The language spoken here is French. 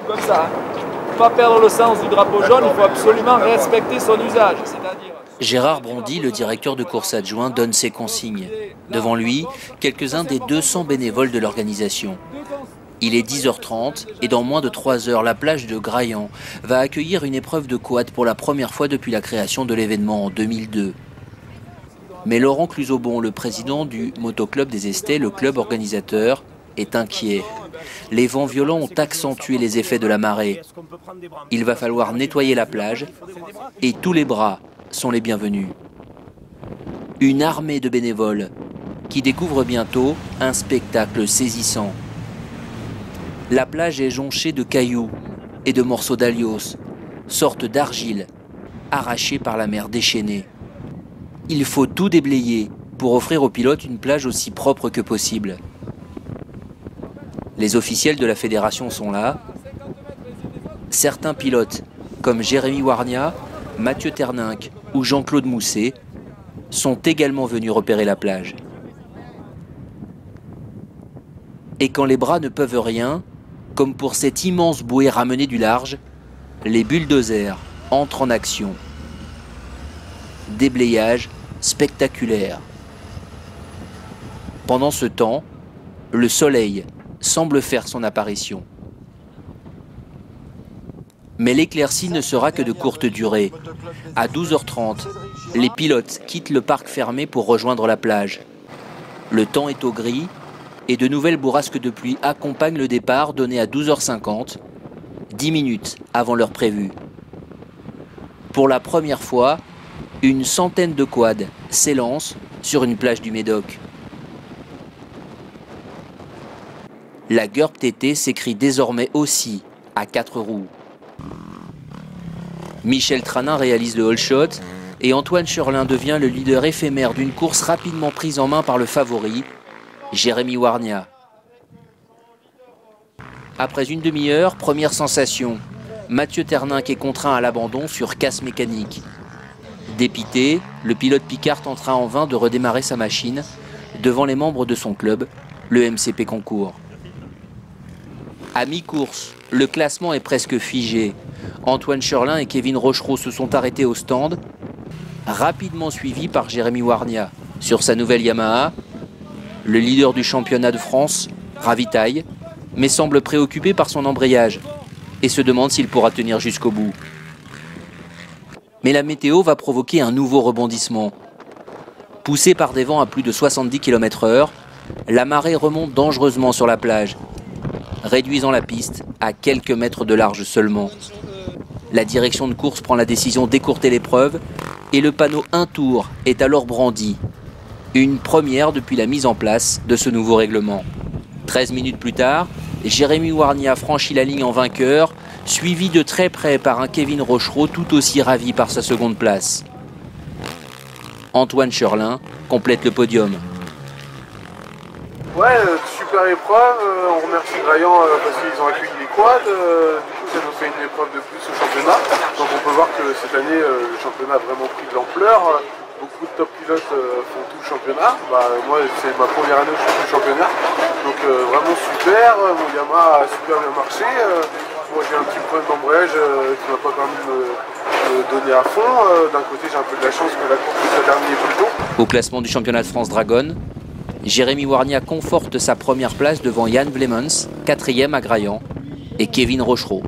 comme ça. Hein. Pas perdre le sens du drapeau jaune, il faut absolument respecter son usage. C'est-à-dire... Gérard Brondy, le directeur de course adjoint, donne ses consignes. Devant lui, quelques-uns des 200 bénévoles de l'organisation. Il est 10h30 et dans moins de 3 heures, la plage de Graillan va accueillir une épreuve de quad pour la première fois depuis la création de l'événement en 2002. Mais Laurent Cluzobon, le président du motoclub des Estais, le club organisateur, est inquiet. Les vents violents ont accentué les effets de la marée. Il va falloir nettoyer la plage et tous les bras sont les bienvenus. Une armée de bénévoles qui découvre bientôt un spectacle saisissant. La plage est jonchée de cailloux et de morceaux d'allios, sorte d'argile, arrachée par la mer déchaînée. Il faut tout déblayer pour offrir aux pilotes une plage aussi propre que possible. Les officiels de la fédération sont là. Certains pilotes, comme Jérémy Warnia, Mathieu Terninck ou Jean-Claude Mousset, sont également venus repérer la plage. Et quand les bras ne peuvent rien, comme pour cette immense bouée ramenée du large, les bulldozers entrent en action. Déblayage spectaculaire. Pendant ce temps, le soleil semble faire son apparition. Mais l'éclaircie ne sera que de courte durée. À 12h30, les pilotes quittent le parc fermé pour rejoindre la plage. Le temps est au gris et de nouvelles bourrasques de pluie accompagnent le départ donné à 12h50, 10 minutes avant l'heure prévue. Pour la première fois, une centaine de quads s'élancent sur une plage du Médoc. La GURB TT s'écrit désormais aussi à 4 roues. Michel Tranin réalise le all shot et Antoine Cherlin devient le leader éphémère d'une course rapidement prise en main par le favori, Jérémy Warnia. Après une demi-heure, première sensation. Mathieu Terninck est contraint à l'abandon sur casse mécanique. Dépité, le pilote Picard tentera en vain de redémarrer sa machine devant les membres de son club, le MCP Concours. À mi-course, le classement est presque figé. Antoine Cherlin et Kevin Rochereau se sont arrêtés au stand, rapidement suivis par Jérémy Warnia. Sur sa nouvelle Yamaha, le leader du championnat de France ravitaille, mais semble préoccupé par son embrayage et se demande s'il pourra tenir jusqu'au bout. Mais la météo va provoquer un nouveau rebondissement. Poussée par des vents à plus de 70 km/h, la marée remonte dangereusement sur la plage, réduisant la piste à quelques mètres de large seulement. La direction de course prend la décision d'écourter l'épreuve et le panneau 1 tour est alors brandi. Une première depuis la mise en place de ce nouveau règlement. 13 minutes plus tard, Jérémy Warnia franchit la ligne en vainqueur, suivi de très près par un Kevin Rochereau tout aussi ravi par sa seconde place. Antoine Cherlin complète le podium. Ouais, super épreuve, on remercie Graillan parce qu'ils ont accueilli les quads, du coup ça nous fait une épreuve de plus au championnat, donc on peut voir que cette année le championnat a vraiment pris de l'ampleur, beaucoup de top pilotes font tout le championnat, moi c'est ma première année où je fais tout le championnat, donc vraiment super, mon Yamaha a super bien marché, moi j'ai un petit problème d'embrayage qui m'a pas permis de me donner à fond, d'un côté j'ai un peu de la chance que la course soit terminée plus tôt. Au classement du championnat de France Dragon, Jérémy Warnia conforte sa première place devant Jan Vlemens, 4e à Graillan, et Kevin Rochereau.